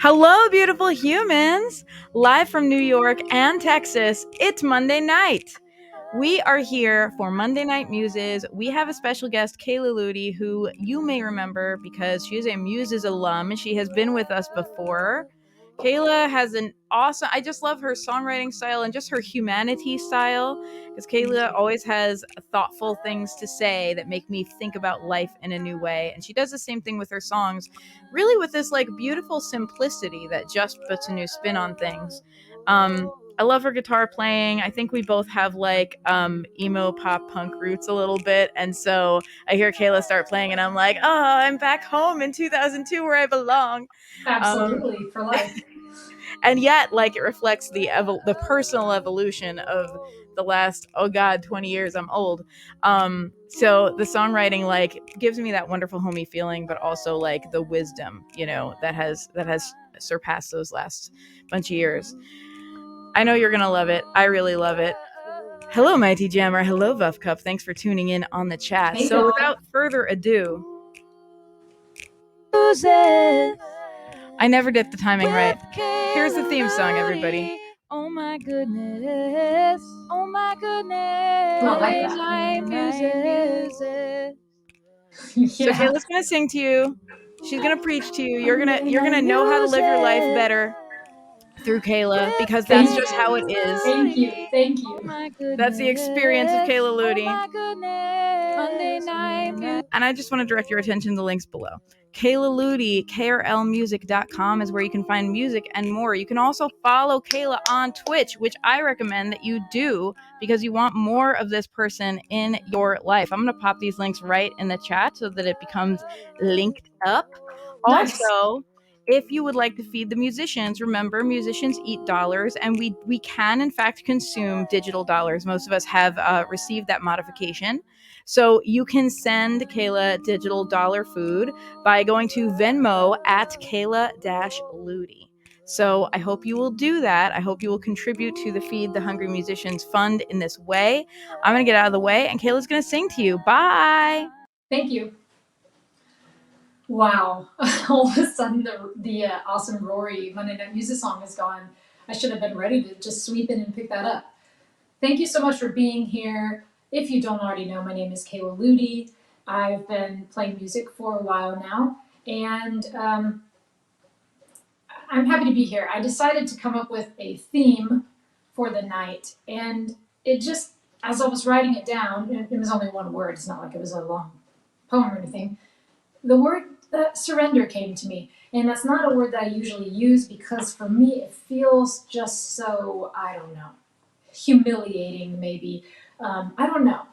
Hello, beautiful humans! Live from New York and Texas, it's Monday night. We are here for Monday Night Muses. We have a special guest, Kayla Ludy, who you may remember because she is a Muses alum. She has been with us before. Kayla has an awesome, I just love her songwriting style and just her humanity style because Kayla always has thoughtful things to say that make me think about life in a new way. And she does the same thing with her songs, really with this like beautiful simplicity that just puts a new spin on things. I love her guitar playing. I think we both have like emo pop punk roots a little bit. And so I hear Kayla start playing and I'm like, oh, I'm back home in 2002 where I belong. Absolutely, for life. And yet like it reflects the personal evolution of the last 20 years. I'm old. So the songwriting like gives me that wonderful homey feeling, but also like the wisdom, that has surpassed those last bunch of years. I know you're gonna love it. I really love it. Hello, Mighty Jammer. Hello, Vuff Cup. Thanks for tuning in on the chat. Hey, So y'all. without further ado, Muses. I never did the timing right. Here's the theme song, everybody. Oh my goodness. Oh my goodness. Oh, I like that. Night Muses. So Yeah. Kayla's gonna sing to you. She's gonna preach to you. You're gonna know how to live your life better through Kayla because that's Thank just you. how it is. Thank you. Thank you. That's the experience of Kayla Ludy. And I just want to direct your attention to the links below. Kayla Ludy, krlmusic.com is where you can find music and more. You can also follow Kayla on Twitch, which I recommend that you do because you want more of this person in your life. I'm going to pop these links right in the chat so that it becomes linked up. Nice. Also, if you would like to feed the musicians, remember musicians eat dollars, and we can in fact consume digital dollars. Most of us have received that modification. So you can send Kayla digital dollar food by going to Venmo at Kayla-Ludy. So I hope you will do that. I hope you will contribute to the Feed the Hungry Musicians Fund in this way. I'm going to get out of the way, and Kayla's going to sing to you. Bye! Thank you. Wow. All of a sudden, the awesome Rory Monday Night Music song is gone. I should have been ready to just sweep in and pick that up. Thank you so much for being here. If you don't already know, my name is Kayla Ludy. I've been playing music for a while now, and I'm happy to be here. I decided to come up with a theme for the night, and it just, as I was writing it down, it was only one word, it's not like it was a long poem or anything. The word surrender came to me, and that's not a word that I usually use because for me it feels just so, I don't know, humiliating maybe. I don't know.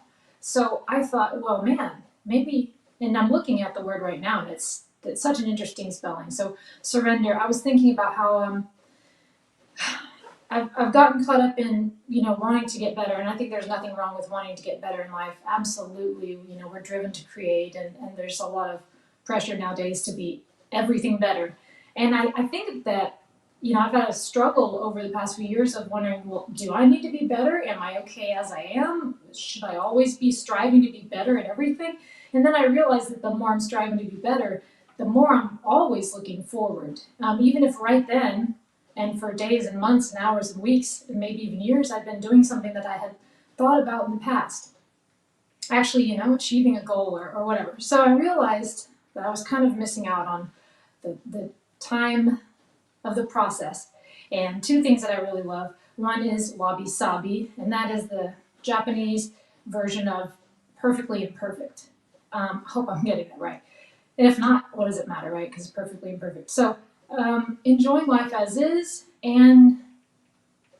So I thought, well, man, maybe, and I'm looking at the word right now, and it's such an interesting spelling. So surrender. I was thinking about how I've gotten caught up in wanting to get better, and I think there's nothing wrong with wanting to get better in life. Absolutely, we're driven to create, and there's a lot of pressure nowadays to be everything better. And I think that I've had a struggle over the past few years of wondering, well, do I need to be better? Am I okay as I am? Should I always be striving to be better at everything? And then I realized that the more I'm striving to be better, the more I'm always looking forward. Even if right then and for days and months and hours and weeks and maybe even years, I've been doing something that I had thought about in the past. Actually, achieving a goal or whatever. So I realized that I was kind of missing out on the time of the process. And two things that I really love. One is Wabi-Sabi, and that is the Japanese version of perfectly imperfect. I hope I'm getting that right. And if not, what does it matter, right? Because perfectly imperfect. So enjoying life as is, and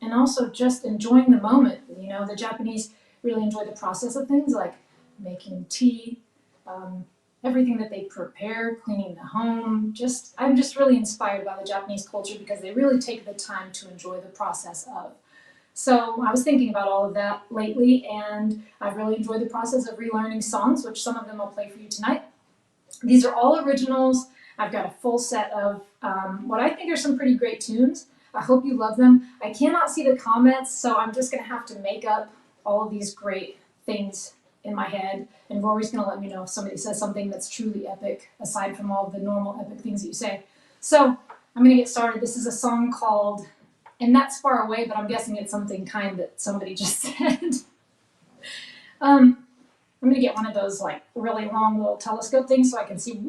also just enjoying the moment. The Japanese really enjoy the process of things like making tea, everything that they prepare, cleaning the home. I'm just really inspired by the Japanese culture because they really take the time to enjoy the process of. So I was thinking about all of that lately, and I've really enjoyed the process of relearning songs, which some of them I'll play for you tonight. These are all originals. I've got a full set of what I think are some pretty great tunes. I hope you love them. I cannot see the comments, so I'm just going to have to make up all of these great things in my head. And Rory's going to let me know if somebody says something that's truly epic, aside from all of the normal epic things that you say. So I'm going to get started. This is a song called, and that's far away, but I'm guessing it's something kind that somebody just said. I'm going to get one of those like really long little telescope things so I can see.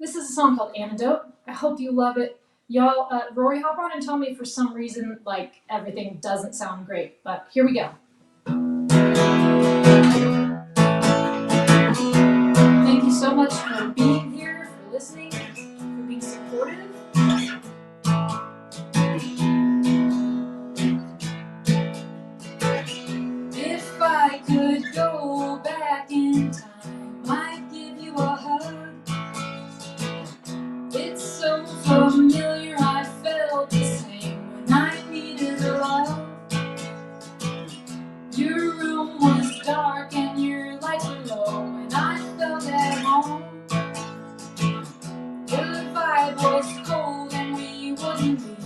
This is a song called Antidote. I hope you love it. Y'all, Rory, hop on and tell me if for some reason like everything doesn't sound great, but here we go. Thank you so much for being here, for listening, for being supportive. If I could go back in time, I'd give you a hug. It's so familiar, I felt the same when I needed love. Your room was dark and your lights were low, and I felt at home. The vibe was cold and we wouldn't leave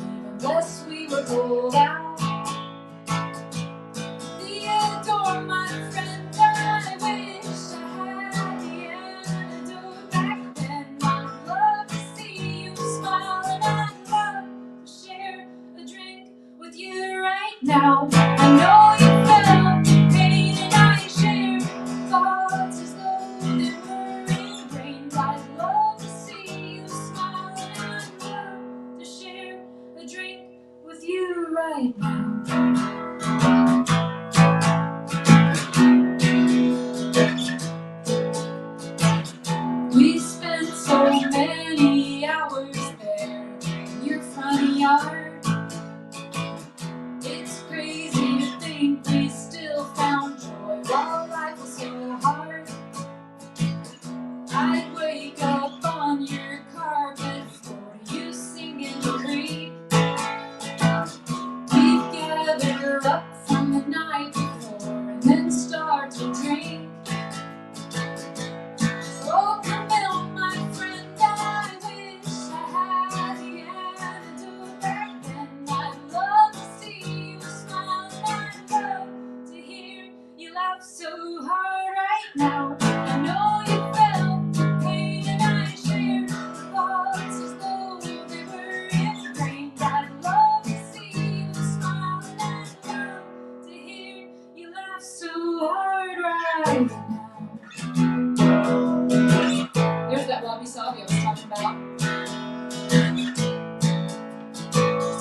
unless we were pulled out. The door, my friend, I wish I had the antidote back then. I'd love to see you smile and I'd love to share a drink with you right now. I know you felt pain and I share thoughts as though they were ingrained. I'd love to see you smile and I'd love to share a drink with you right now. We spent so many hours there in your front yard. It's crazy to think we still found joy while life was so hard. I'd wake up on your carpet floor, you singing the creek. We'd gather up from the night before and then start to drink. Oh, come on, my friend, I wish I had the antidote back then. I'd love to see you smile and I'd love to hear you laugh so hard right now. I know you felt the pain and I shared thoughts as though they were ingrained. I'd love to see you smile and I'd love to hear you laugh so hard right now. There's that Wabi-Sabi I was talking about.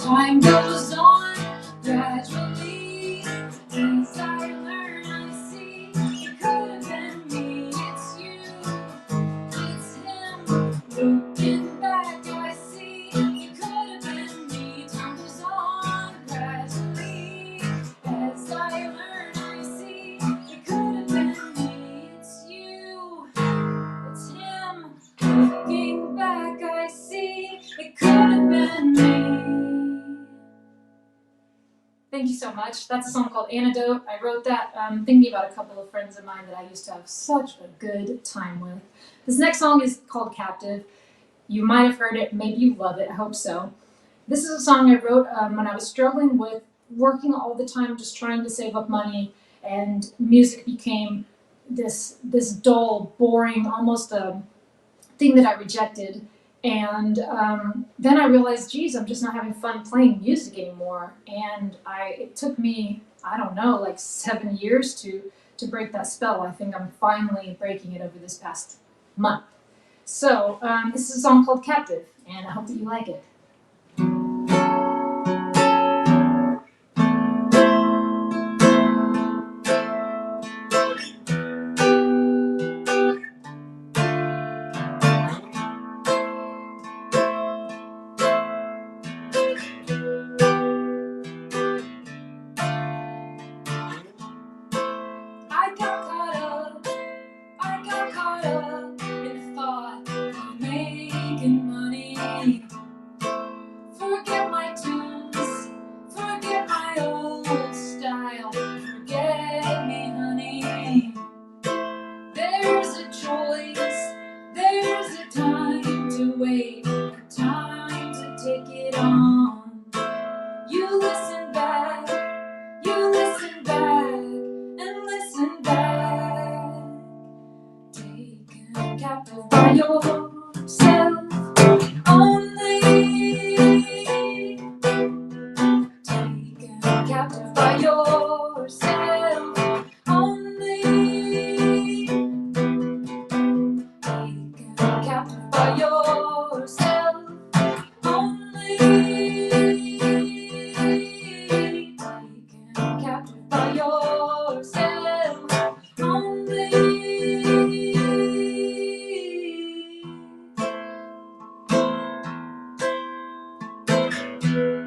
Time goes on gradually. As I learn, I see it could have been me. It's you, it's him. Looking back, I see it could have been me. Time goes on gradually. As I learn, I see it could have been me. It's you, it's him. Looking back, I see it could have been me. Thank you so much. That's a song called Antidote. I wrote that thinking about a couple of friends of mine that I used to have such a good time with. This next song is called Captive. You might have heard it, maybe you love it, I hope so. This is a song I wrote when I was struggling with working all the time, just trying to save up money, and music became this dull, boring, almost a thing that I rejected. And then I realized, geez, I'm just not having fun playing music anymore. And it took me, I don't know, like 7 years to break that spell. I think I'm finally breaking it over this past month. So this is a song called Captive, and I hope that you like it. I got caught up in the thought of making money. by yourself. Only taken captive by yourself. Only.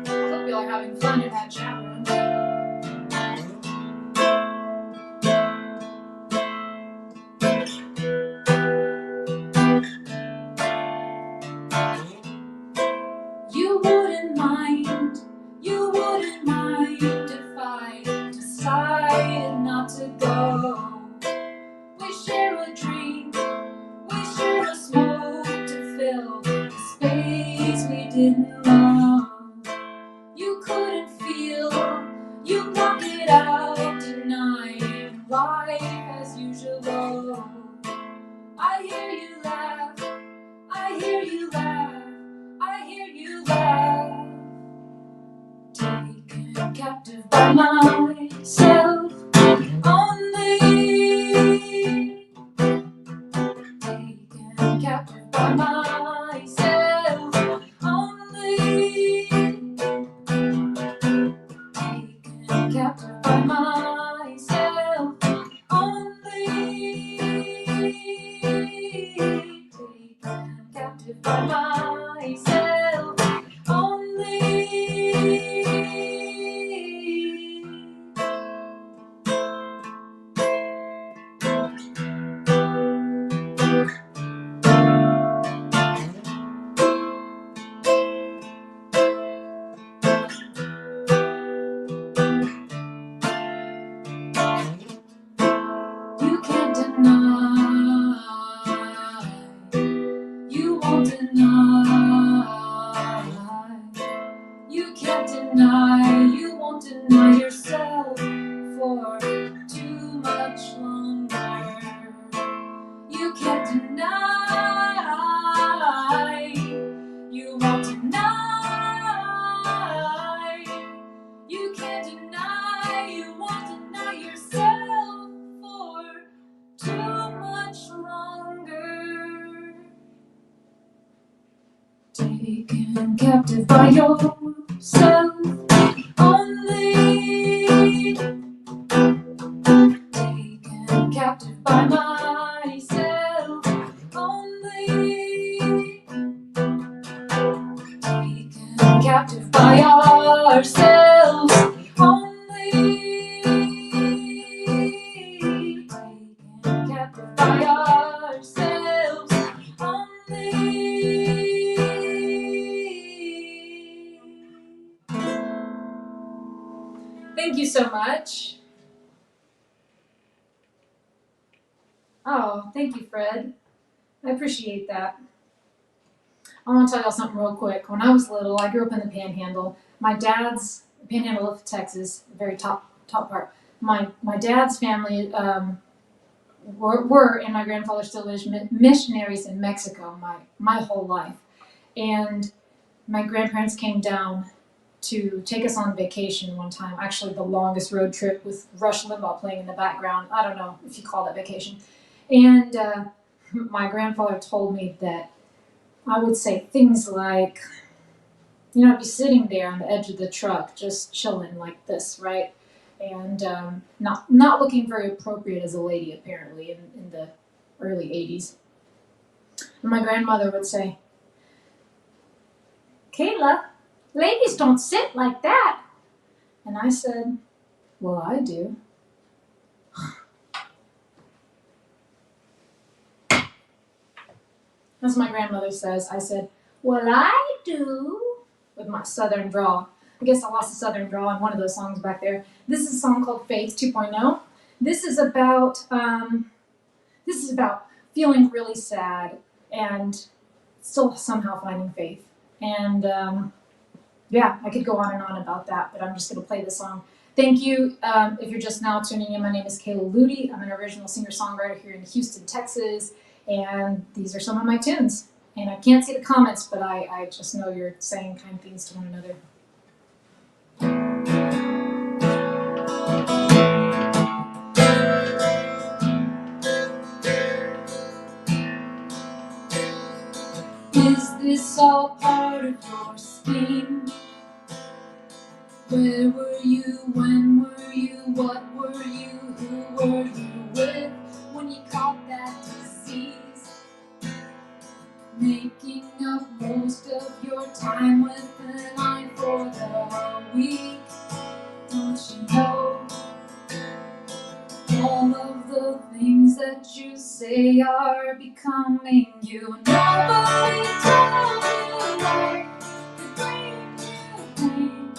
I hope y'all are having fun in that chat room. You wouldn't mind if I decided not to go. We share a drink, we share a smoke to fill the space we didn't love. You couldn't feel, you block it out, denying life as usual. I hear you laugh, I hear you laugh, I hear you laugh. Taken captive by myself. Only taken captive by myself. Only taken captive by myself. Only taken captive by myself. Only. You can't deny, you won't deny. You can't deny, you won't deny yourself for too much longer. You can't deny, you won't deny. You can't deny, you won't deny yourself for too much longer. Taken captive by yourself. Only taken captive by myself. Only taken captive by ourselves. Only taken captive by ourselves. Only. Thank you so much. Oh, thank you, Fred. I appreciate that. I want to tell y'all something real quick. When I was little, I grew up in the Panhandle. My dad's Panhandle of Texas, the very top part. My dad's family were, and my grandfather still is, missionaries in Mexico my whole life. And my grandparents came down to take us on vacation one time. Actually, the longest road trip with Rush Limbaugh playing in the background. I don't know if you call that vacation. And my grandfather told me that I would say things like, I'd be sitting there on the edge of the truck, just chilling like this, right? And not looking very appropriate as a lady, apparently, in the early 80s. And my grandmother would say, "Kayla, ladies don't sit like that." And I said, "Well, I do." As my grandmother says, I said, "Well, I do," with my southern drawl. I guess I lost the southern drawl in one of those songs back there. This is a song called Faith 2.0. This is about feeling really sad and still somehow finding faith. And yeah, I could go on and on about that, but I'm just going to play this song. Thank you. If you're just now tuning in, my name is Kayla Ludy. I'm an original singer-songwriter here in Houston, Texas, and these are some of my tunes. And I can't see the comments, but I just know you're saying kind things to one another. Is this all part of your scheme? Where were you? When were you? What were you? Who were you with when you caught that disease? Making up most of your time with an eye for the weak. Don't you know all of the things that you say are becoming you? Nobody told you life could bring you pain.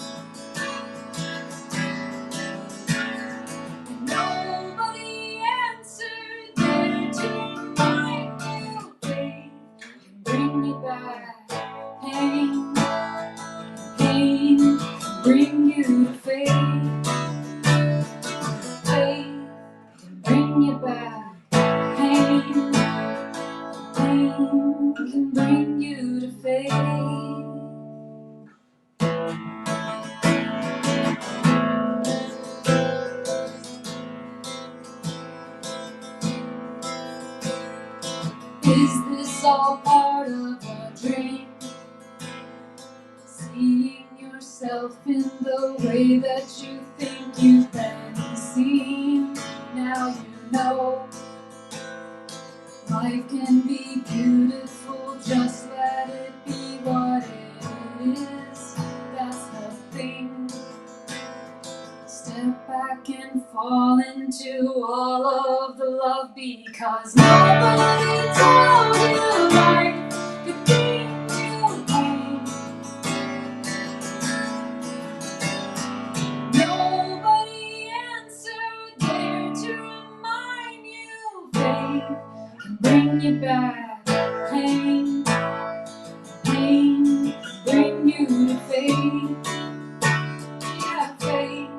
Nobody answered there to remind you pain can bring you back. Pain, pain can bring you to faith. Faith can bring you back. Pain, pain can bring you to faith. Is this all part of a dream? Seeing yourself in the way that you think you've been seen. Now you know life can be beautiful, just let it be what it is. That's the thing. Step back and fall into all of the love, because nobody told you life could bring you pain. Nobody answered there to remind you faith can bring you back. Pain, pain can bring you to faith. Yeah, faith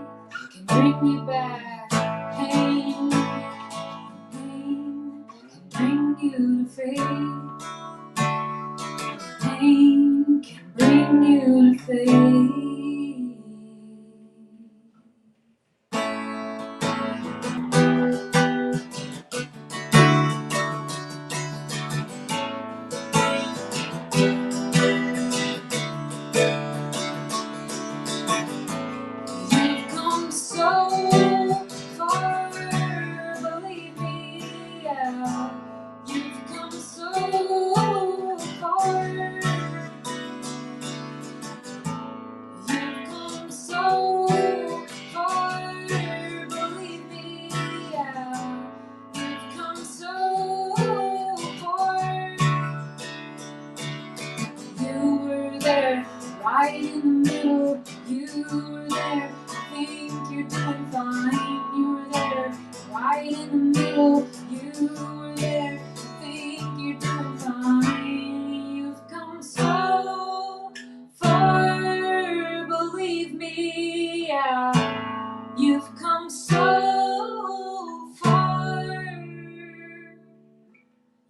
can bring you back. Pain, pain can bring you to faith. Pain can bring you to faith. You've come so far, believe me, yeah. You've come so far. You've come so far, believe me, yeah. You've come so far. You were there, right in the middle. You were there, I think you're doing fine. You were there, right in the middle. You were there, I think you're doing fine. You've come so far, believe me, yeah. You've come so far.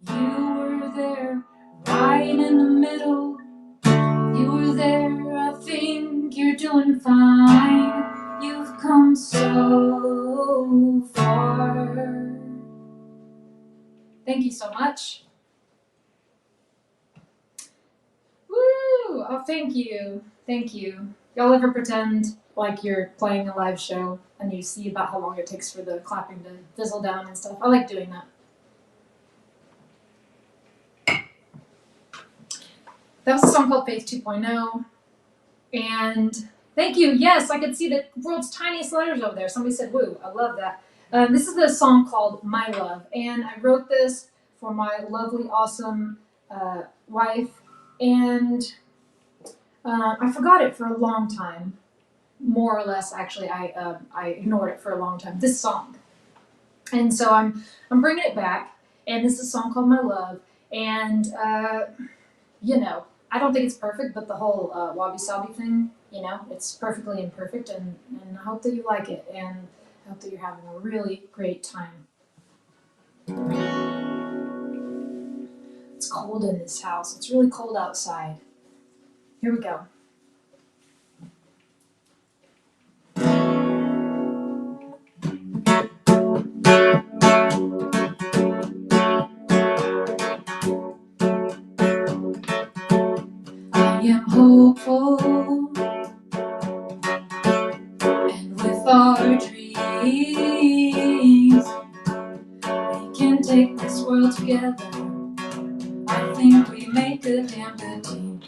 You were there, right in the middle. You were there, I think you're doing fine. You've come so far. Thank you so much. Woo! Oh, thank you. Thank you. Y'all ever pretend like you're playing a live show and you see about how long it takes for the clapping to fizzle down and stuff? I like doing that. That was a song called Faith 2.0. And thank you. Yes, I could see the world's tiniest letters over there. Somebody said, woo. I love that. This is a song called My Love. And I wrote this for my lovely, awesome wife. And I forgot it for a long time. More or less, actually, I ignored it for a long time. This song. And so I'm bringing it back. And this is a song called My Love. And, you know, I don't think it's perfect, but the whole Wabi-Sabi thing, you know, it's perfectly imperfect, and I hope that you like it, and I hope that you're having a really great time. It's cold in this house. It's really cold outside. Here we go. am hopeful, and with our dreams, we can take this world together. I think we make a damn good team.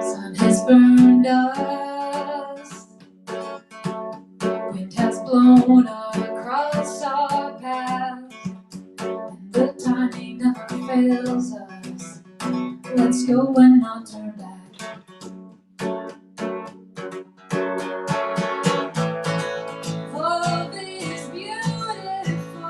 Sun has burned us, wind has blown across our path, and the timing never fails us. Let's go and not turn back. Love is beautiful.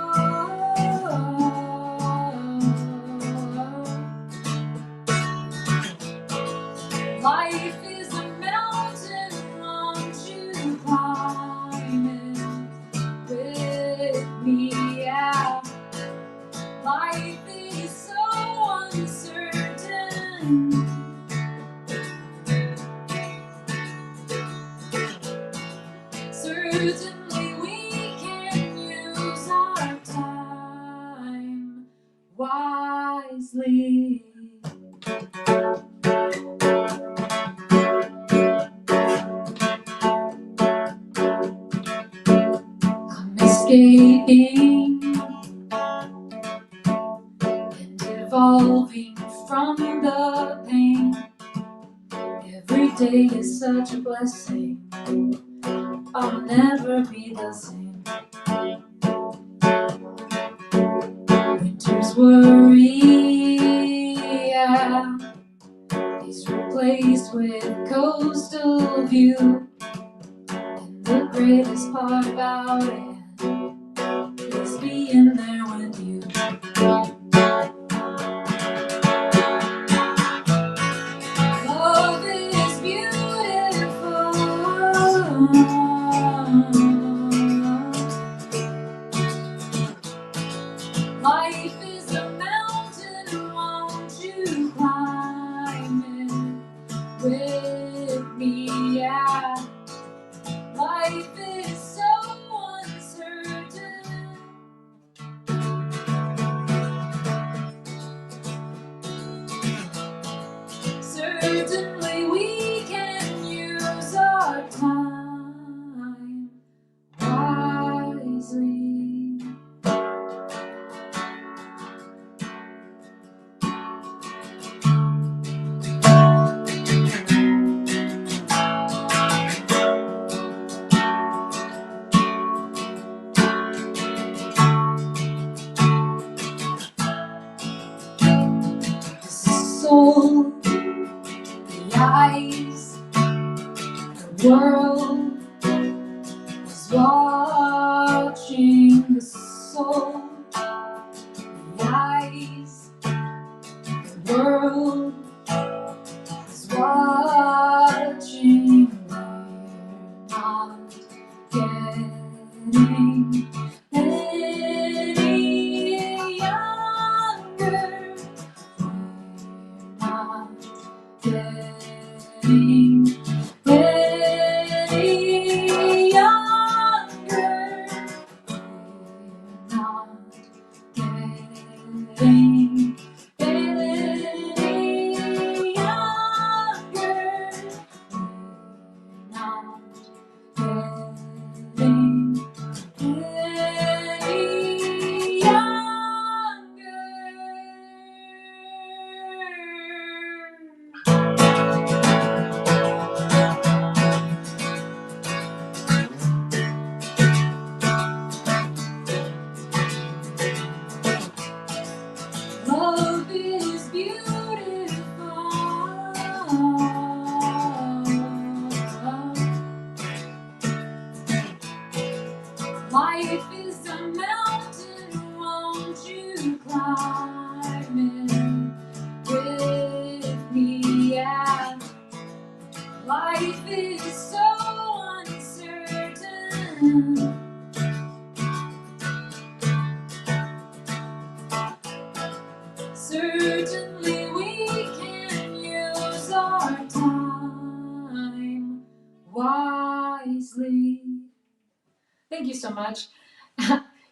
Life is a mountain, won't you climb it with me? Yeah. Life is so uncertain. Certainly we can use our time wisely. I'm escaping and evolving from the pain. Every day is such a blessing. I'll never be the same. Winter's worry, yeah, is replaced with coastal view. And the greatest part about it is being there with you. Love is beautiful. Life is a mountain, won't you climb it with me? Yeah. Life is so uncertain. Certainly we can use our time wisely. The soul, the eyes, the world is watching. The soul, the eyes, the world is watching. We're not getting any younger. We're not getting any younger. We're not getting any younger. We're not getting any younger. Love is beautiful. Life is a mountain, won't you climb it with me? Yeah. Life is so uncertain. Certainly we can use our time wisely. Thank you so much.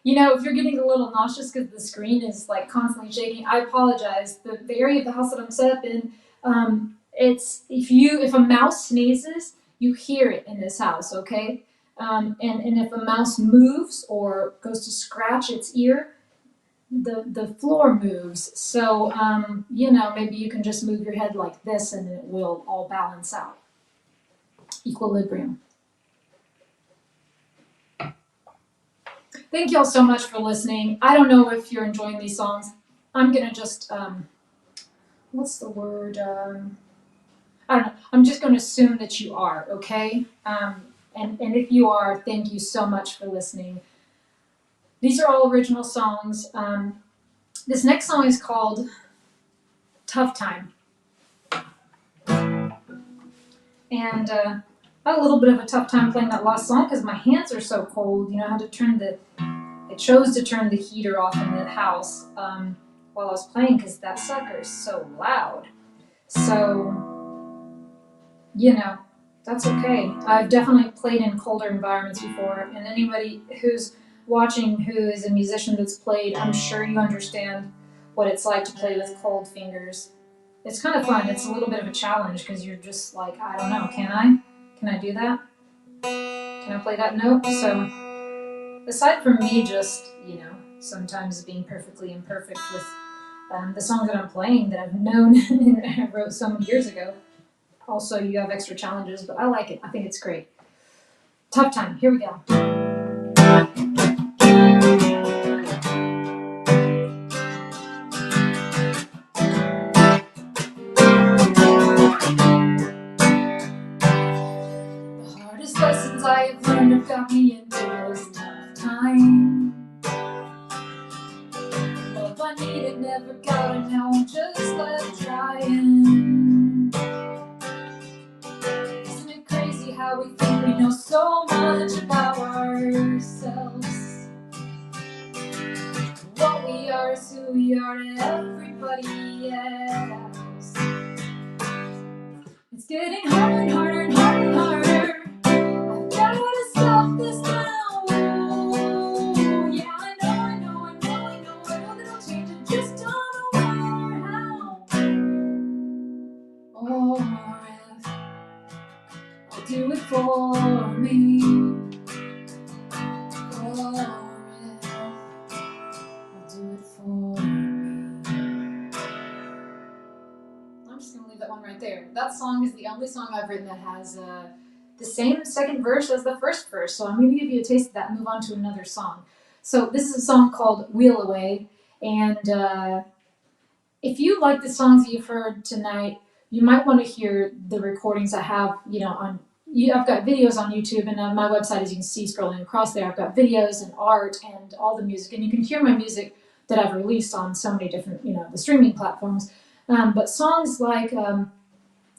if you're getting a little nauseous because the screen is like constantly shaking, I apologize. The area of the house that I'm set up in, it's if a mouse sneezes, you hear it in this house, okay? And if a mouse moves or goes to scratch its ear, the floor moves. So maybe you can just move your head like this, and it will all balance out. Equilibrium. Thank you all so much for listening. I don't know if you're enjoying these songs. I'm gonna just what's the word? I don't know. I'm just gonna assume that you are, okay? And if you are, thank you so much for listening. These are all original songs. This next song is called Tough Time. And I had a little bit of a tough time playing that last song because my hands are so cold. I had to I chose to turn the heater off in the house while I was playing because that sucker is so loud. So, that's okay. I've definitely played in colder environments before, and anybody who's watching who is a musician that's played, I'm sure you understand what it's like to play with cold fingers. It's kind of fun. It's a little bit of a challenge because you're just like, I don't know, can I? Can I do that? Can I play that note? So, aside from me just, sometimes being perfectly imperfect with the songs that I'm playing that I've known and I wrote so many years ago, also you have extra challenges, but I like it. I think it's great. Tough Time. Here we go. The hardest lessons I have learned have got me into this tough time. Love I needed never got it, now I'm just left trying. Isn't it crazy how we think we know so much about ourselves? What we are is who we are to everybody else. It's getting harder and harder and harder and harder. I've gotta stop this now. Yeah, I know that I'll change it, just don't know where or how. Or if I'll do it for me. Or if I'll do it for me. I'm just gonna leave that one right there. That song is the only song I've written that has the same second verse as the first verse. So I'm gonna give you a taste of that and move on to another song. So this is a song called Wheel Away, and if you like the songs that you've heard tonight, you might want to hear the recordings I have, I've got videos on YouTube, and on my website, as you can see scrolling across there, I've got videos and art and all the music, and you can hear my music that I've released on so many different, the streaming platforms. But songs like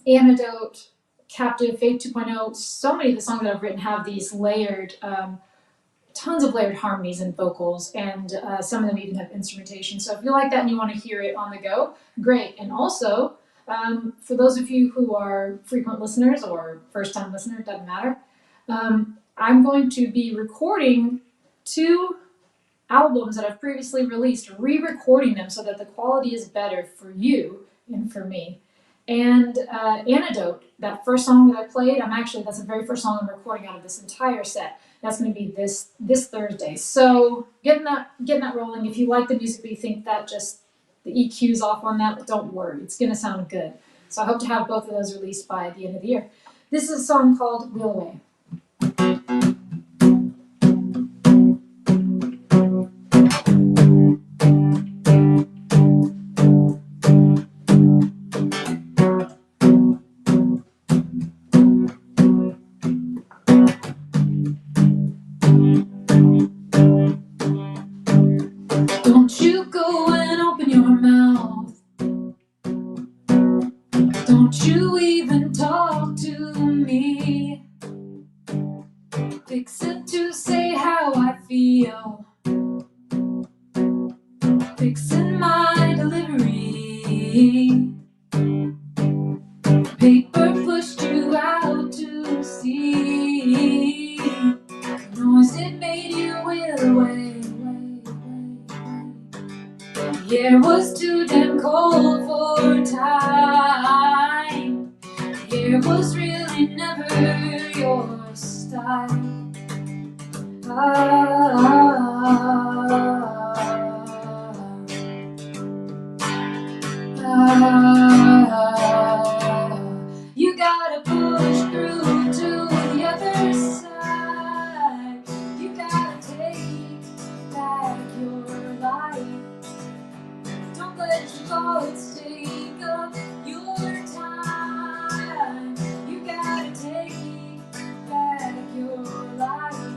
Antidote, Captive, Fate 2.0, so many of the songs that I've written have these layered, tons of layered harmonies and vocals, and some of them even have instrumentation. So if you like that and you want to hear it on the go, great. And also, for those of you who are frequent listeners or first-time listener, it doesn't matter, I'm going to be recording 2 albums that I've previously released, re-recording them so that the quality is better for you and for me. And Antidote, that first song that I played, that's the very first song I'm recording out of this entire set. That's going to be this Thursday. So getting that rolling. If you like the music but you think that just the EQ's off on that, don't worry, it's going to sound good. So I hope to have both of those released by the end of the year. This is a song called Wheel Away. Don't you go and open your mouth. Don't you even talk to me. Fixin' to say how I feel. Fixin' my delivery. Paper pushed you out to sea. The noise it made you wheel away. too damn cold for time. The air was really never your style. You gotta push through to the other side. You gotta take back your life. Don't let your thoughts take up your time. You gotta take back your life.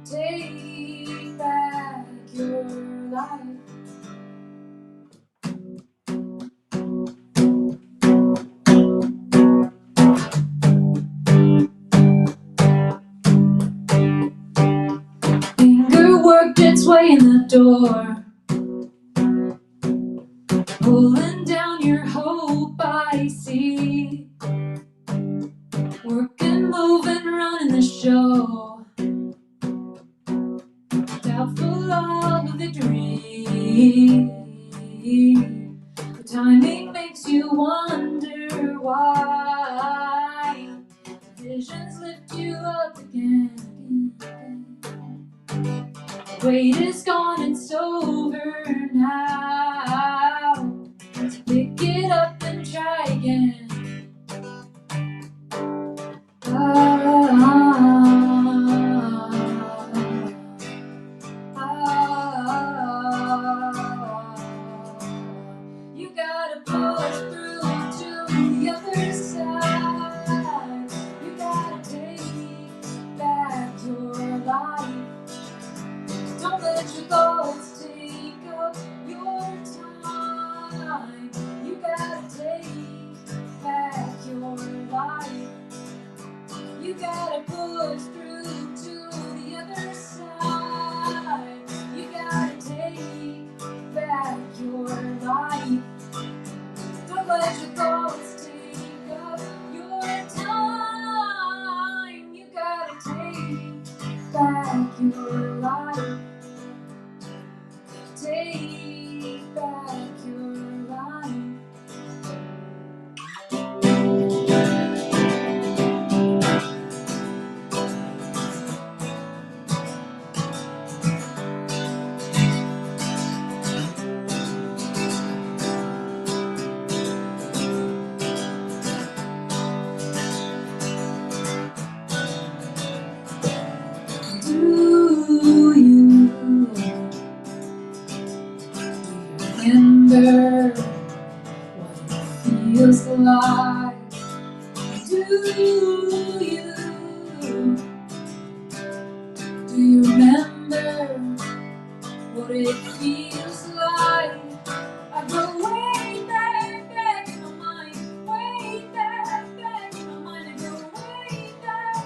Take back your life. Finger worked its way in the door, pulling down your hope, I see. Working, moving, running the show, doubtful of victory. The timing makes you wonder why. Visions lift you up again. The weight is gone, it's over now. So pick it up and try again. You gotta push through to the other side. You gotta take back your life. Don't let your thoughts take up your time. You gotta take back your life. You gotta push through to the other side. You gotta take back your life. Don't let your thoughts take up your time. You gotta take back your life. Take back your life. Do you remember what it feels like? Do you remember what it feels like? I go way back in my mind, way back in my mind. I go way back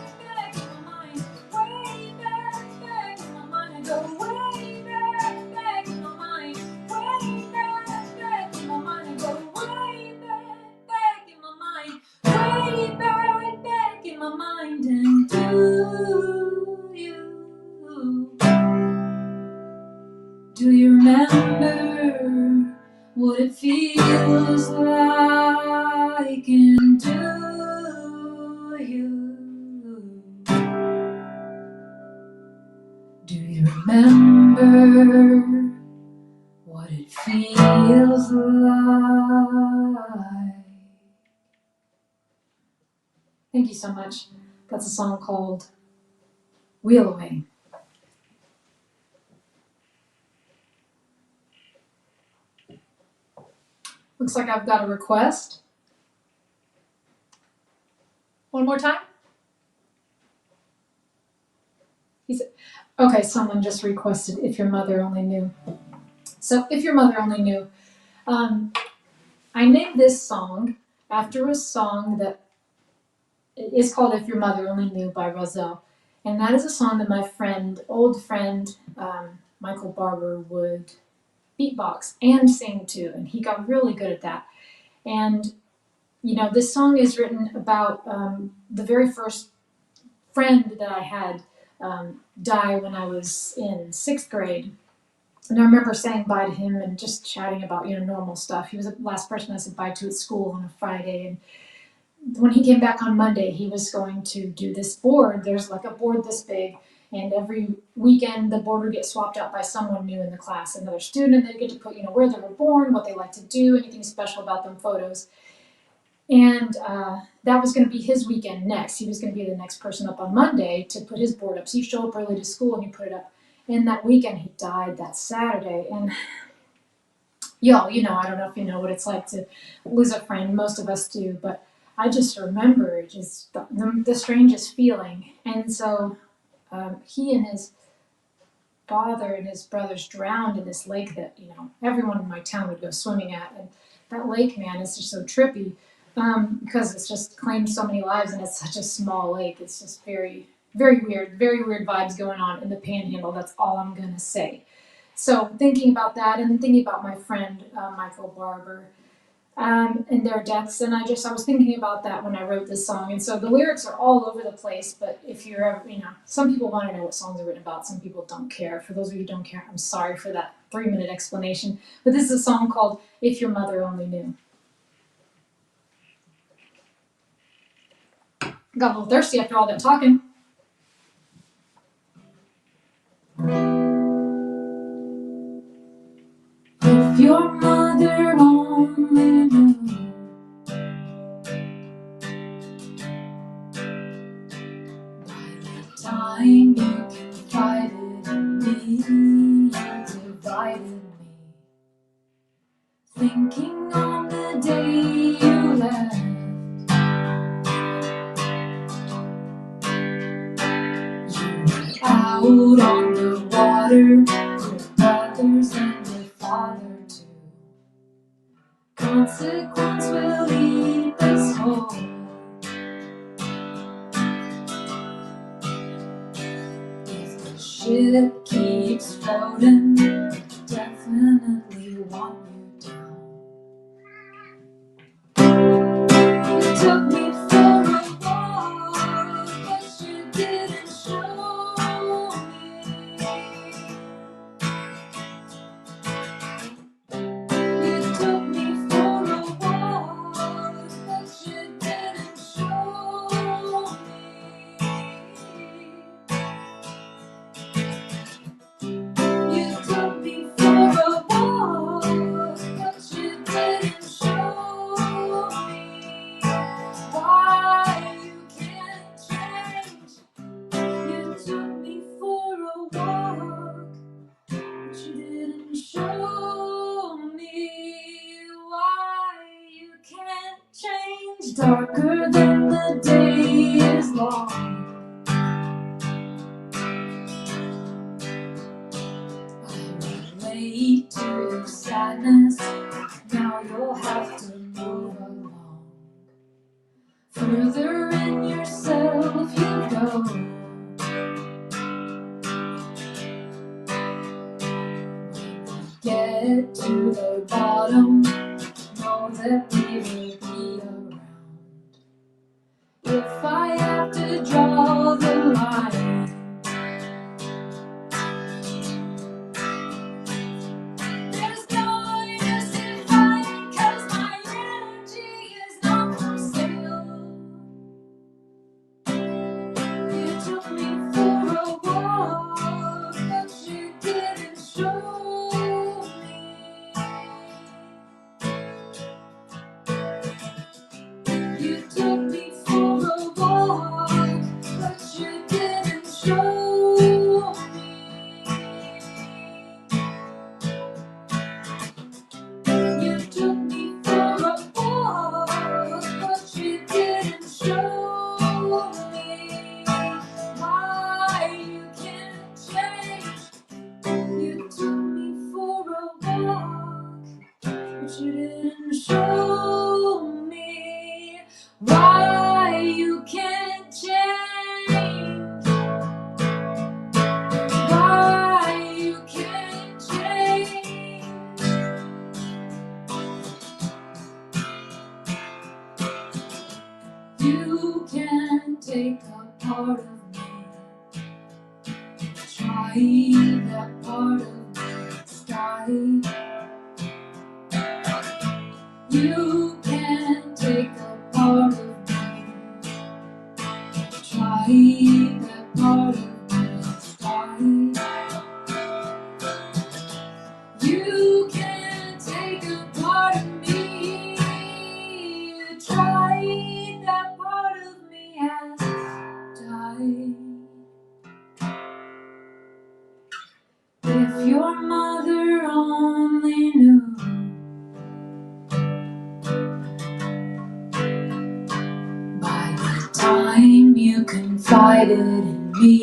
in my mind, way back in my mind. I go way back in my mind, way back in my mind. I go way back in my mind, way back in my mind. And do you remember what it feels like? And do you remember what it feels like? Thank you so much. That's a song called Wheel Away. Looks like I've got a request. One more time. Okay, someone just requested If Your Mother Only Knew. So, If Your Mother Only Knew. I named this song after a song that is called If Your Mother Only Knew by Roselle. And that is a song that my old friend, Michael Barber, would beatbox and sing to. And he got really good at that. And, you know, this song is written about the very first friend that I had die when I was in 6th grade. And I remember saying bye to him and just chatting about, normal stuff. He was the last person I said bye to at school on a Friday. And when he came back on Monday, he was going to do this board. There's like a board this big, and every weekend the board would get swapped out by someone new in the class, another student. They'd get to put, where they were born, what they like to do, anything special about them, photos. And that was going to be his weekend next. He was going to be the next person up on Monday to put his board up. So you show up early to school and you put it up. And that weekend he died that Saturday. And y'all, I don't know if you know what it's like to lose a friend. Most of us do, but I just remember just the strangest feeling. And so he and his father and his brothers drowned in this lake that everyone in my town would go swimming at. And that lake, man, is just so trippy because it's just claimed so many lives and it's such a small lake. It's just very, very weird vibes going on in the Panhandle. That's all I'm gonna say. So thinking about that and thinking about my friend Michael Barber and their deaths, and I was thinking about that when I wrote this song. And so the lyrics are all over the place, but if you're ever, some people want to know what songs are written about, some people don't care. For those of you who don't care, I'm sorry for that 3-minute explanation. But this is a song called If Your Mother Only Knew. Got a little thirsty after all that talking. If your mother only knew time you confided in me, you divided me. Thinking on the day you left, you were out on the water, with brothers and your father too. Consequence will eat this whole. Ship keeps floating, definitely want you down. You took me for a walk, but you didn't show me. You took me for a walk, but you didn't show me. You took me for a walk, but you didn't show me why you can't change. You took me for a walk, but you didn't show me why you can't change. Darker than the day is long, relate to your sadness. Now you'll have to move along. Further in yourself you go. Get to the bottom, know that we will be around. If I have to draw the line, there's no use in fighting, 'cause my energy is not for sale. You took me for a walk, but you didn't show me. You took me for a walk, but you didn't show me. You took me for a walk, but you didn't show me why you can't change. You took me for a walk, but you didn't show me why you can't change. Why you can't change. You can take a part of me, try that part of me that's You can take a part of me. Try that part of me. Try. You can take a part of me. Try that part of me has died. If your mother only knew by the time you confided in me,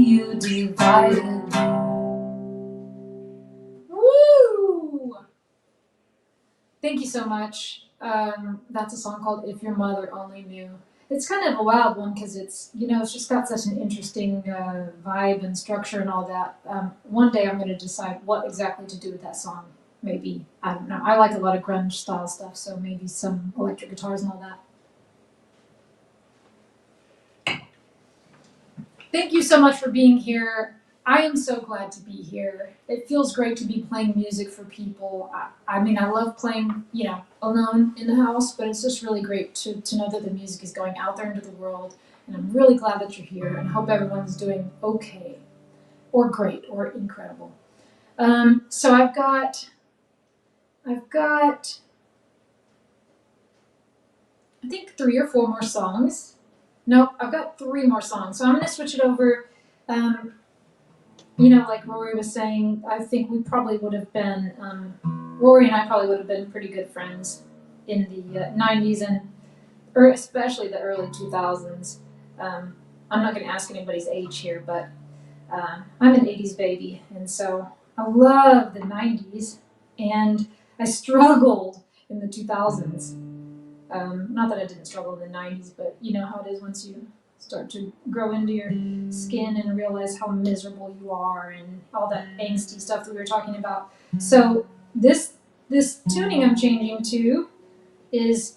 you divided me. Woo! Thank you so much. That's a song called If Your Mother Only Knew. It's kind of a wild one because it's, it's just got such an interesting vibe and structure and all that. One day I'm going to decide what exactly to do with that song. Maybe, I don't know. I like a lot of grunge style stuff, so maybe some electric guitars and all that. Thank you so much for being here. I am so glad to be here. It feels great to be playing music for people. I mean, I love playing, alone in the house, but it's just really great to know that the music is going out there into the world. And I'm really glad that you're here, and I hope everyone's doing okay, or great, or incredible. So I've got, I think 3 or 4 more songs. Nope, I've got 3 more songs. So I'm going to switch it over. Like Rorie was saying, I think we probably would have been, Rorie and I probably would have been pretty good friends in the 90s or especially the early 2000s. I'm not going to ask anybody's age here, but I'm an 80s baby, and so I love the 90s, and I struggled in the 2000s. Not that I didn't struggle in the 90s, but you know how it is once you start to grow into your skin and realize how miserable you are and all that angsty stuff that we were talking about. So this tuning I'm changing to is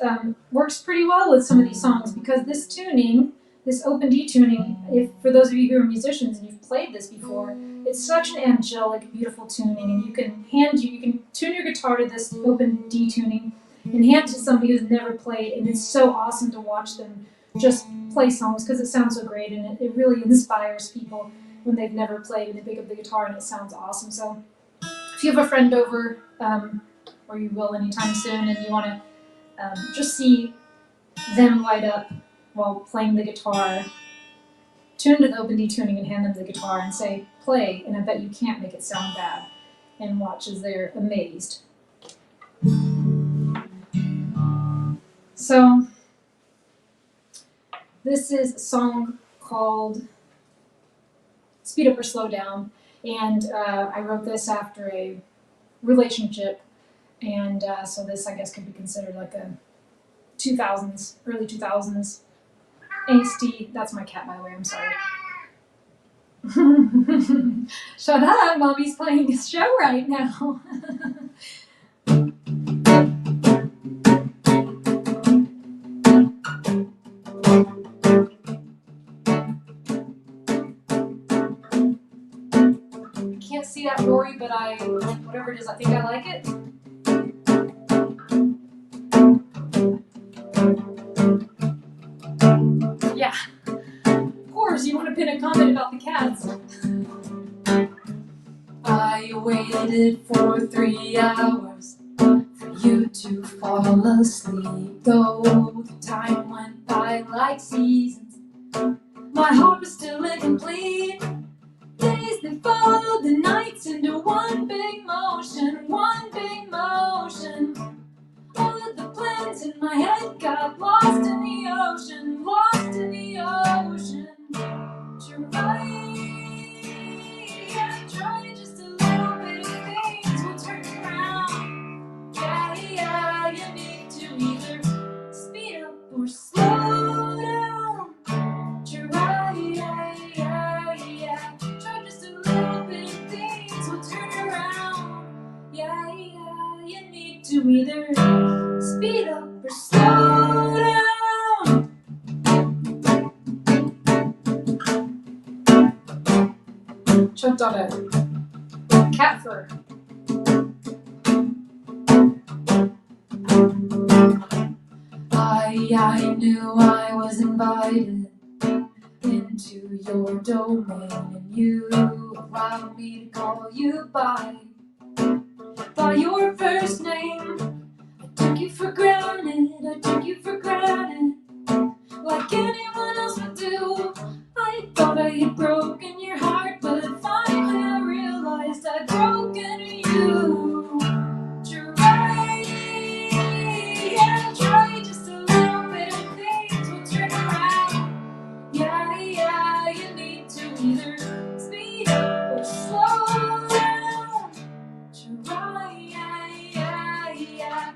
works pretty well with some of these songs, because this tuning, this open D tuning, if for those of you who are musicians and you've played this before, it's such an angelic, beautiful tuning, and you can tune your guitar to this open D tuning and hand it to somebody who's never played, and it's so awesome to watch them just play songs because it sounds so great, and it really inspires people when they've never played and they pick up the guitar and it sounds awesome. So if you have a friend over, or you will anytime soon, and you want to just see them light up while playing the guitar, tune to the open D tuning and hand them the guitar and say, play, and I bet you can't make it sound bad, and watch as they're amazed. So this is a song called Speed Up or Slow Down, and I wrote this after a relationship, and so this, I guess, could be considered like a 2000s, early 2000s angsty. That's my cat, by the way, I'm sorry. Shut up, Mommy's playing a show right now. Can't see that, Rorie, but whatever it is, I think I like it. Yeah. Of course, you want to pin a comment about the cats. I waited for 3 hours for you to fall asleep, though the time went by like seasons. My heart was still incomplete. Days that followed the nights into one big motion, one big motion. All of the plans in my head got lost in the ocean, lost in the ocean. You're right, yeah, try just a little bit of things will turn around. Yeah, you need to either speed up or slow down. You're right, yeah, try just a little bit of things will turn around. Yeah, you need to either speed up or slow down. Choked on a cat fur. I knew I was invited into your domain, and you allowed me to call you by your first name. I took you for granted, I took you for granted, like anyone else would do. I thought I had broken your heart, but finally I realized I'd broken you. Try, yeah, try just a little bit and things will turn around. Yeah, you need to either speed up or slow down. Try,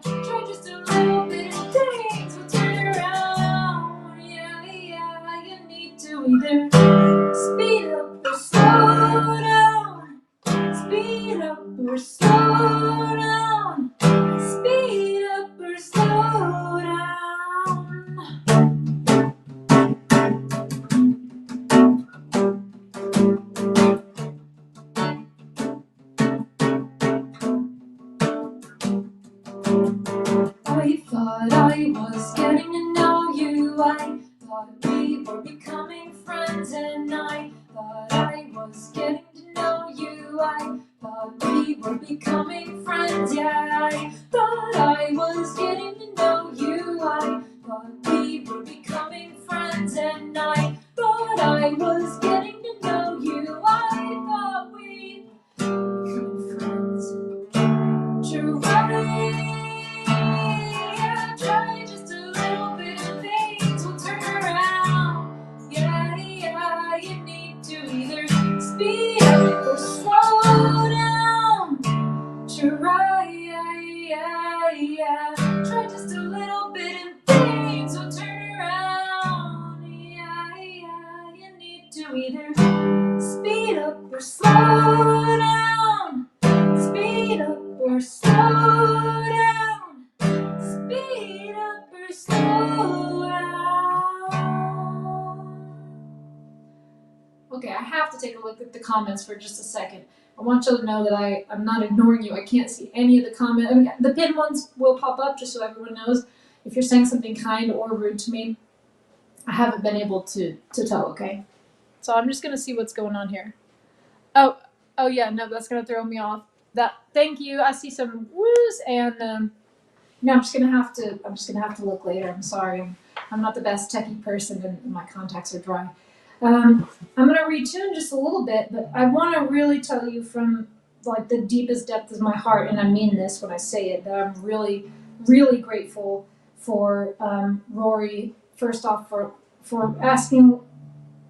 try just a little bit and things will turn around. Yeah, you need to either speed up or slow down. Speed up or slow down. Speed up or slow down. I thought I was getting to know you. I thought we were becoming friends, and I thought I was getting to know you. I thought we were becoming friends. Yeah, I thought I was getting to know you. I thought we were becoming friends, and I thought I was getting to know you. I thought we were becoming friends. Try just a little bit and things will turn around. Yeah, you need to either speed up or slow down. Try just a little bit and things will turn around. Yeah, you need to either speed up or slow down. Speed up or slow down. Speed up or slow down. Okay, I have to take a look at the comments for just a second. I want you to know that I'm not ignoring you. I can't see any of the comments. I mean, the pinned ones will pop up just so everyone knows if you're saying something kind or rude to me. I haven't been able to tell, okay? So I'm just going to see what's going on here. Oh yeah, no, that's going to throw me off. Thank you. I see some woos, and I'm just gonna have to look later. I'm sorry. I'm not the best techie person, and my contacts are dry. I'm gonna read to you in just a little bit, but I want to really tell you from like the deepest depth of my heart, and I mean this when I say it, that I'm really, really grateful for Rorie. First off, for asking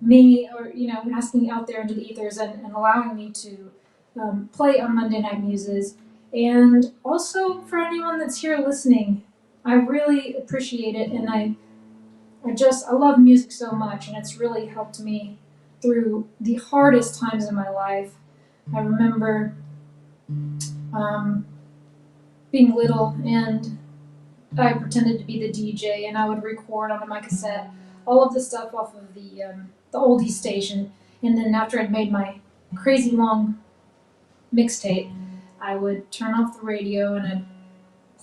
me, or asking out there into the ethers, and allowing me to play on Monday Night Muses. And also for anyone that's here listening, I really appreciate it, and I love music so much, and it's really helped me through the hardest times in my life. I remember being little, and I pretended to be the DJ, and I would record onto my cassette all of the stuff off of the oldie station, and then after I'd made my crazy long mixtape, I would turn off the radio and I'd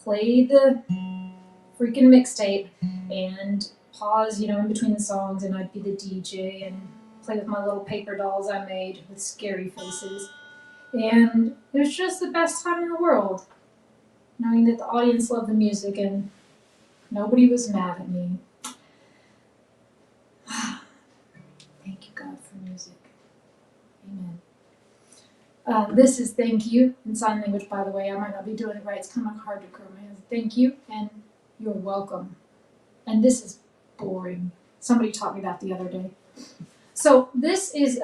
play the freaking mixtape and pause, in between the songs, and I'd be the DJ and play with my little paper dolls I made with scary faces. And it was just the best time in the world, knowing that the audience loved the music and nobody was mad at me. Thank you, God, for music. Amen. This is thank you in sign language, by the way. I might not be doing it right. It's kind of hard to curl my hands. Thank you, and you're welcome. And this is boring. Somebody taught me that the other day. So this is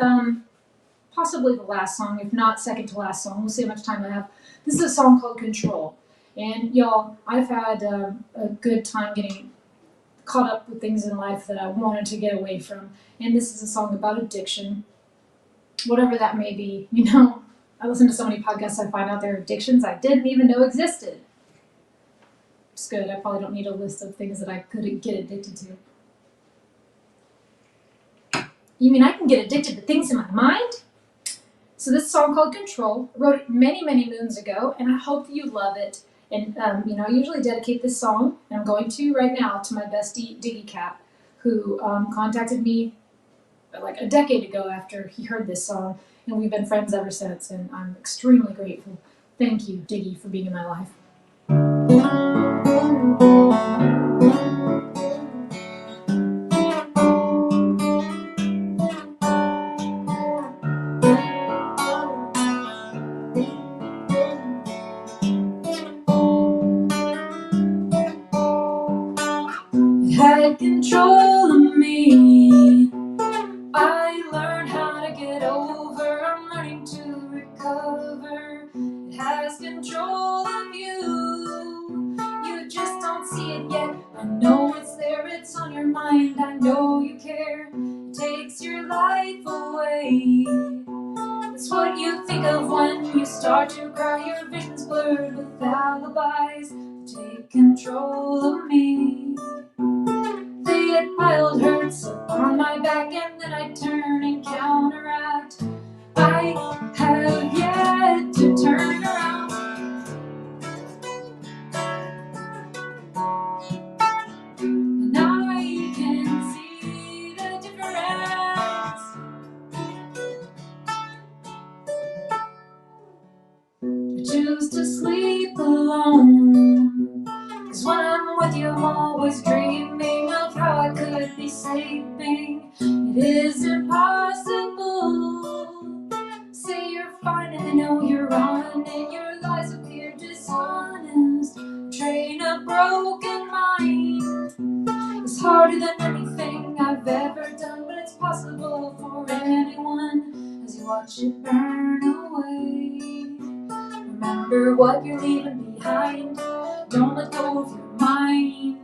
possibly the last song, if not second to last song. We'll see how much time I have. This is a song called Control. And y'all, I've had a good time getting caught up with things in life that I wanted to get away from. And this is a song about addiction, whatever that may be. I listen to so many podcasts, I find out there are addictions I didn't even know existed. It's good. I probably don't need a list of things that I could get addicted to. You mean I can get addicted to things in my mind? So this song called Control, I wrote it many, many moons ago, and I hope that you love it. And I usually dedicate this song, and I'm going to right now, to my bestie Diggy Cat, who contacted me like a decade ago after he heard this song, and we've been friends ever since. And I'm extremely grateful. Thank you, Diggy, for being in my life. It had control of me. I learned how to get over. I'm learning to recover. It has control of you. You just don't see it yet. I know it's there, it's on your mind. I know you care. It takes your life away. It's what you think of when you start to cry. Your vision's blurred with alibis. Take control of me. They had piled hurts on my back, and then I turn and counteract. I have yet to turn around, and I can see the difference. I choose to sleep alone, 'cause when I'm with you I'm always dreaming of how I could be sleeping. It is impossible. Say you're fine and I know you're on, and your lies appear dishonest. Train a broken mind. It's harder than anything I've ever done, but it's possible for anyone as you watch it burn away. Remember what you're leaving behind. Don't let go of your mind.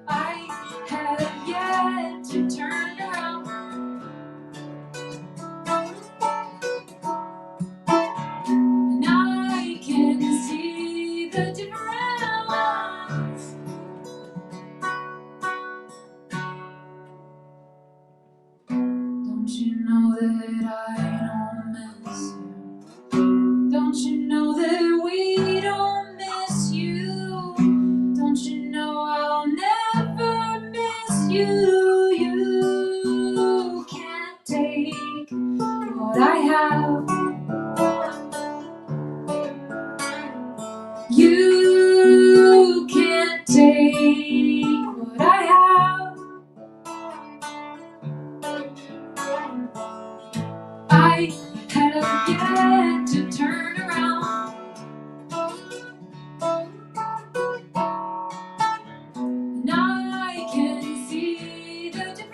I have yet to turn around, and I can see the difference. Don't you know that I don't miss you? Don't you know that we don't miss you? Don't you know I'll never miss you? You can't take what I have. You can't take what I have. I have yet to turn around, and I can see the difference.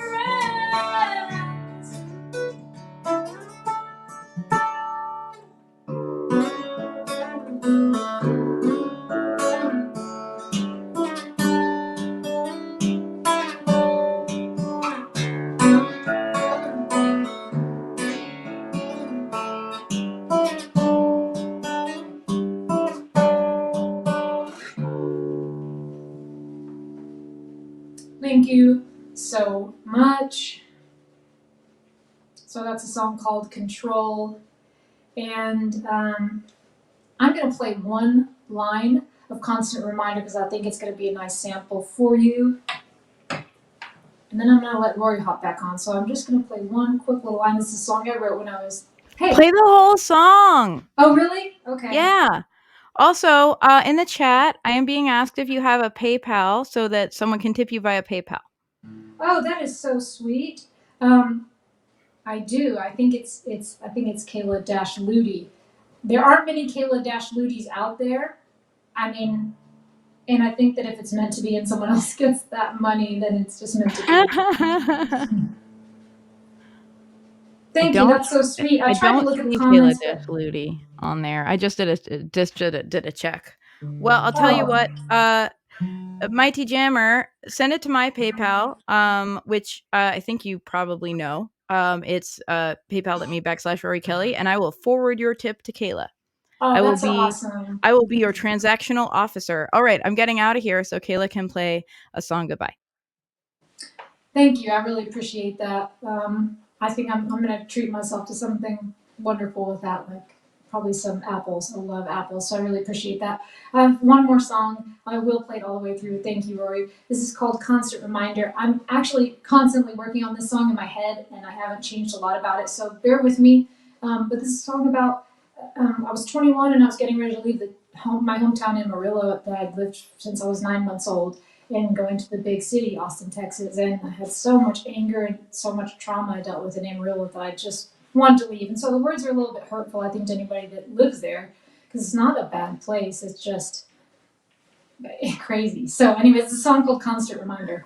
Thank you so much. So that's a song called Control. And I'm going to play one line of Constant Reminder because I think it's going to be a nice sample for you. And then I'm going to let Rory hop back on. So I'm just going to play one quick little line. This is a song I wrote when I was, hey. Play the whole song. Oh, really? Okay. Yeah. Also, in the chat, I am being asked if you have a PayPal so that someone can tip you via PayPal. Oh, that is so sweet. I do. I think it's Kayla Ludy. There aren't many Kayla Ludys out there. I mean, and I think that if it's meant to be and someone else gets that money, then it's just meant to be. Thank you. That's so sweet. I tried to look at the comments. Kayla Ludy on there. I just did a check. Well, I'll tell you what. Mighty Jammer, send it to my PayPal, which I think you probably know. It's PayPal.me/Rory Kelly, and I will forward your tip to Kayla. Oh, that's awesome. I will be your transactional officer. All right, I'm getting out of here so Kayla can play a song goodbye. Thank you. I really appreciate that. I think I'm going to treat myself to something wonderful with that, like probably some apples. I love apples, so I really appreciate that. I have one more song. I will play it all the way through. Thank you, Rory. This is called Constant Reminder. I'm actually constantly working on this song in my head, and I haven't changed a lot about it, so bear with me. But this is a song about I was 21 and I was getting ready to leave my hometown in Amarillo that I'd lived since I was 9 months old and going to the big city, Austin, Texas. And I had so much anger and so much trauma I dealt with in Amarillo that I just wanted to leave. And so the words are a little bit hurtful, I think, to anybody that lives there because it's not a bad place. It's just crazy. So, anyways, it's a song called Constant Reminder.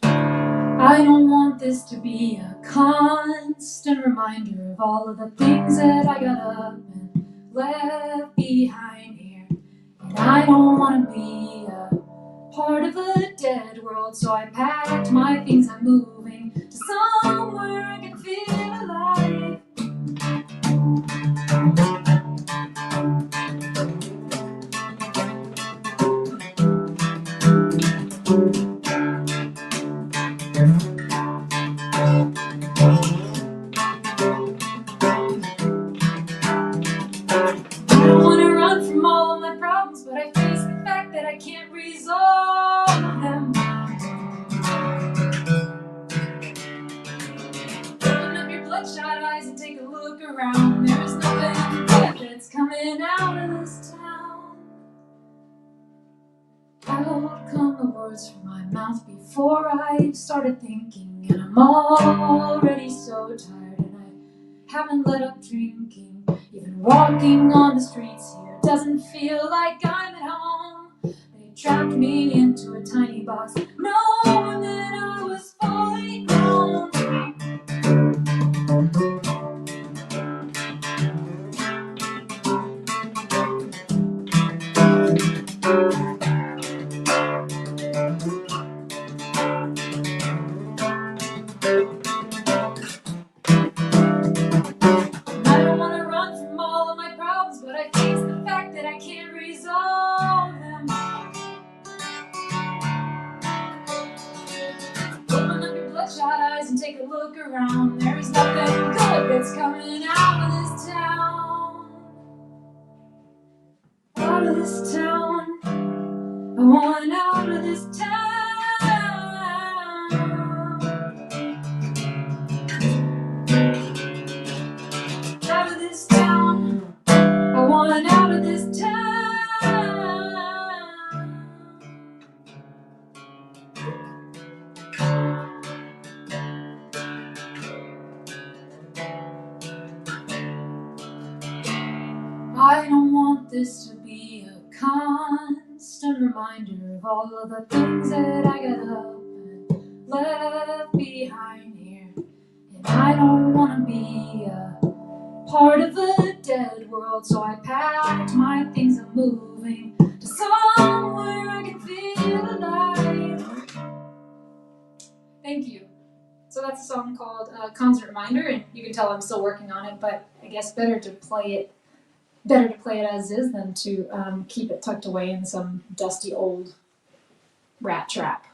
I don't want this to be a constant reminder of all of the things that I got up and left behind here. And I don't want to be a part of a dead world, so I packed my things. I'm moving to somewhere I can feel alive. I don't want to run from all of my problems, but I face the fact that I can't resolve them. Open up your bloodshot eyes and take a look around. There is nothing good that's coming out of this town. Out come the words from my mouth before I started thinking, and I'm already so tired, and I haven't let up drinking. Even walking on the streets here doesn't feel like I'm at home. They trapped me into a tiny box, knowing that I was fully grown. I don't want to run from all of my problems, but I face the fact that I can't resolve them. Open up your bloodshot eyes and take a look around. There is nothing good that's coming out of this town. Out of this town. I want out of this town. Out of this town. I want out of this town. I don't want this to be a constant reminder of all of the things that I got up and left behind here. And I don't want to be a part of a dead world, so I packed my things. I'm moving to somewhere I can feel alive. Thank you. So that's a song called Constant Reminder, and you can tell I'm still working on it, but I guess better to play it as is than to keep it tucked away in some dusty old rat trap.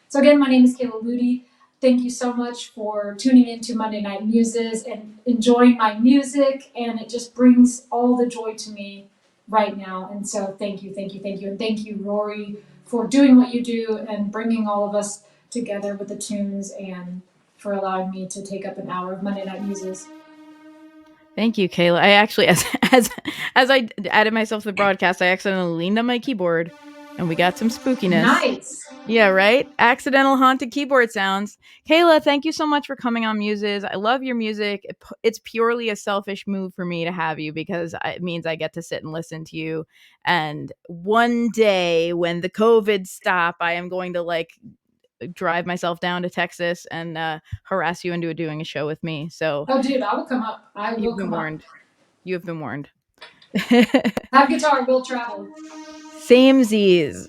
So again, my name is Kayla Ludy. Thank you so much for tuning in to Monday Night Muses and enjoying my music, and it just brings all the joy to me right now. And so thank you, thank you, thank you. And thank you, Rory, for doing what you do and bringing all of us together with the tunes and for allowing me to take up an hour of Monday Night Muses. Thank you, Kayla. I actually, as I added myself to the broadcast, I accidentally leaned on my keyboard, and we got some spookiness. Nice. Yeah, right? Accidental haunted keyboard sounds. Kayla, thank you so much for coming on Muses. I love your music. It's purely a selfish move for me to have you because it means I get to sit and listen to you. And one day when the COVID stop, I am going to drive myself down to Texas and harass you into doing a show with me. So, oh, dude, I will come up. You've been warned. You have been warned. Have guitar, we'll travel. Samesies.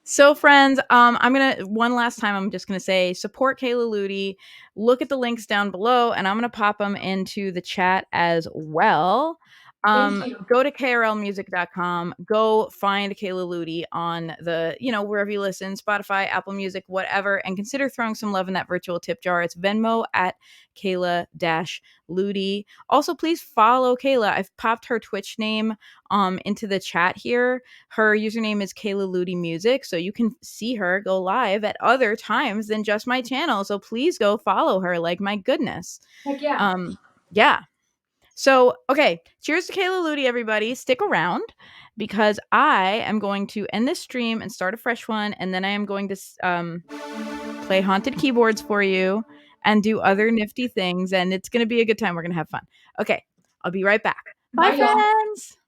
So, friends, one last time, I'm just gonna say support Kayla Ludy. Look at the links down below, and I'm gonna pop them into the chat as well. Thank you. Go to krlmusic.com. Go find Kayla Ludy on the, wherever you listen, Spotify, Apple Music, whatever, and consider throwing some love in that virtual tip jar. It's Venmo at Kayla-Ludy. Also, please follow Kayla. I've popped her Twitch name into the chat here. Her username is Kayla Ludy Music, so you can see her go live at other times than just my channel. So please go follow her. Like, my goodness. Heck yeah. Yeah. So, okay, cheers to Kayla Ludy, everybody. Stick around because I am going to end this stream and start a fresh one, and then I am going to play haunted keyboards for you and do other nifty things, and it's going to be a good time. We're going to have fun. Okay, I'll be right back. Bye, Bye, y'all. friends.